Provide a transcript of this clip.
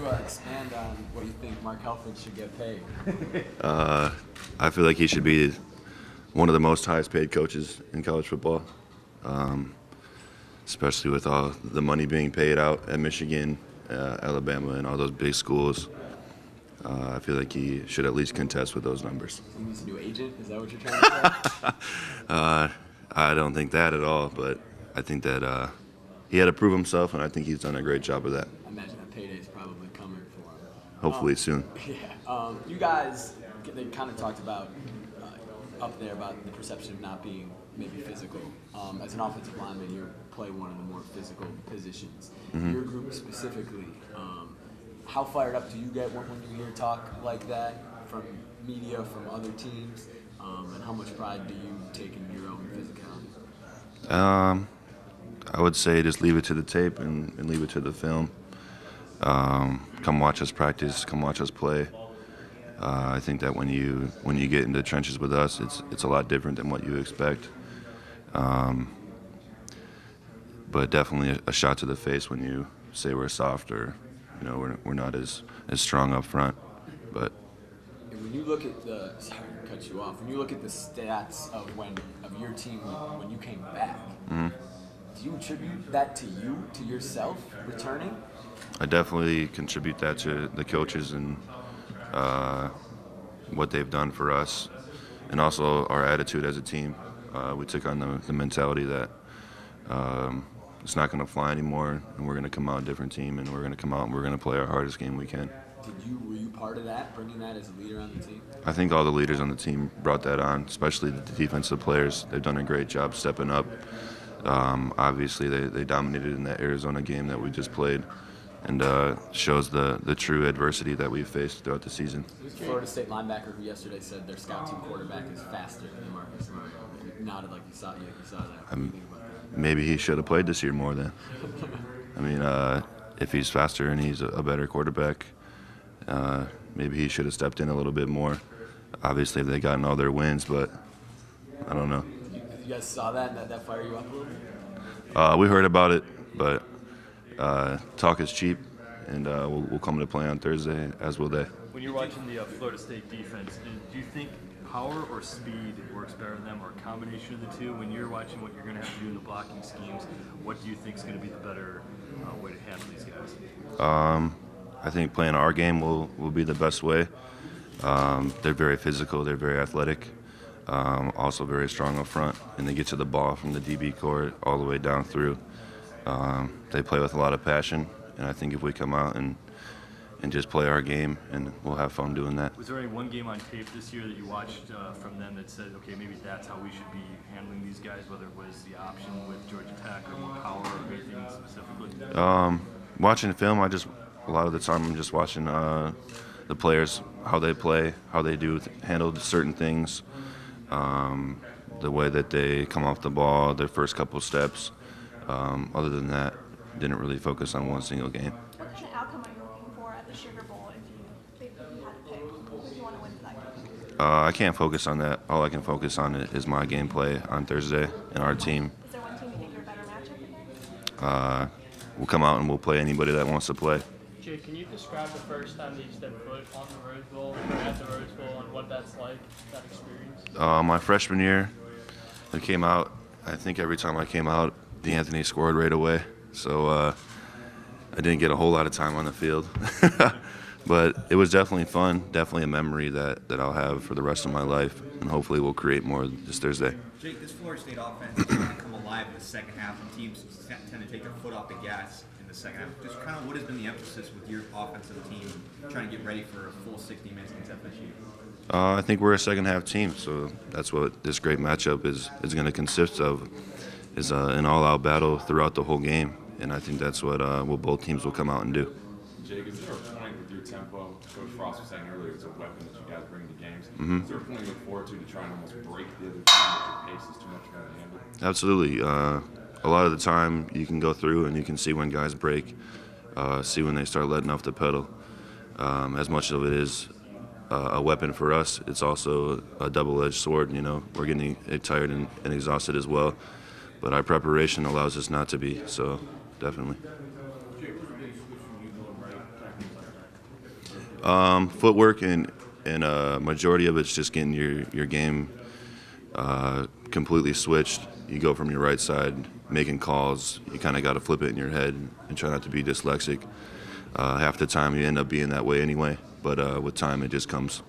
you expand on what you think Mark Helfrich should get paid? I feel like he should be one of the most highest paid coaches in college football, especially with all the money being paid out at Michigan, Alabama, and all those big schools. I feel like he should at least contest with those numbers. He needs a new agent? Is that what you're trying to say? I don't think that at all, but I think that he had to prove himself, and I think he's done a great job of that. I imagine that payday is probably coming for him. Hopefully soon. Yeah. You guys, they kind of talked about up there about the perception of not being maybe physical. As an offensive lineman, you play one of the more physical positions. Your group specifically, how fired up do you get when you hear talk like that from media, from other teams, and how much pride do you take in your own physicality? I would say just leave it to the tape and leave it to the film. Come watch us practice. Come watch us play. I think that when you get into the trenches with us, it's a lot different than what you expect. But definitely a shot to the face when you say we're soft or we're not as strong up front. But when you look at the cut you off. When you look at the stats of your team when you came back, do you attribute that to you, to yourself returning? I definitely contribute that to the coaches and what they've done for us, and also our attitude as a team. We took on the mentality that it's not going to fly anymore, and we're going to come out a different team, and we're going to come out and we're going to play our hardest game we can. Were you part of that, bringing that as a leader on the team? I think all the leaders on the team brought that on, especially the defensive players. They've done a great job stepping up. Obviously, they dominated in that Arizona game that we just played, and shows the true adversity that we've faced throughout the season. Florida State linebacker who yesterday said their scout team quarterback is faster than Marcus Mario. He nodded like he saw that. What do you think about that? Maybe he should have played this year more then. I mean, if he's faster and he's a better quarterback, maybe he should have stepped in a little bit more. Obviously, they've gotten all their wins, but I don't know. You guys saw that and that fired you up a little bit? We heard about it, but talk is cheap, and we'll come to play on Thursday, as will they. When you're watching the Florida State defense, do you think power or speed works better than them, or a combination of the two? When you're watching what you're going to have to do in the blocking schemes, what do you think is going to be the better way to handle these guys? I think playing our game will be the best way. They're very physical. They're very athletic. Also very strong up front, and they get to the ball from the DB core all the way down through. They play with a lot of passion, and I think if we come out and just play our game, and we'll have fun doing that. Was there any one game on tape this year that you watched from them that said, okay, maybe that's how we should be handling these guys, whether it was the option with Georgia Tech or more power or anything specifically? Watching film, a lot of the time I'm just watching the players, how they play, how they handle certain things, the way that they come off the ball, their first couple steps. Other than that, didn't really focus on one single game. What kind of outcome are you looking for at the Sugar Bowl if you had to pick? Who do you want to win for that game? I can't focus on that. All I can focus on is my gameplay on Thursday and our team. Is there one team you think you're a better matchup against? We'll come out and we'll play anybody that wants to play. Jay, can you describe the first time that you stepped foot on the Rose Bowl or at the Rose Bowl and what that's like, that experience? My freshman year, I came out. I think every time I came out, DeAnthony scored right away. So I didn't get a whole lot of time on the field. But it was definitely fun, definitely a memory that I'll have for the rest of my life, and hopefully we'll create more this Thursday. Jake, this Florida State offense is trying to come alive in the second half, and teams tend to take their foot off the gas in the second half. Just kind of what has been the emphasis with your offensive team trying to get ready for a full 60 minutes against FSU? I think we're a second-half team, so that's what this great matchup is going to consist of, is an all-out battle throughout the whole game, and I think that's what both teams will come out and do. Jake, is there a point with your tempo? Coach Frost was saying earlier it's a weapon that you guys bring to games. Is there a point you look forward to try and almost break the other team if your pace is too much for them to handle? Absolutely. A lot of the time you can go through and you can see when guys break, see when they start letting off the pedal. As much of it is a weapon for us, it's also a double-edged sword. We're getting tired and exhausted as well, but our preparation allows us not to be, so definitely. Footwork and a majority of it's just getting your game completely switched. You go from your right side, making calls. You kind of got to flip it in your head and try not to be dyslexic. Half the time you end up being that way anyway, but with time it just comes.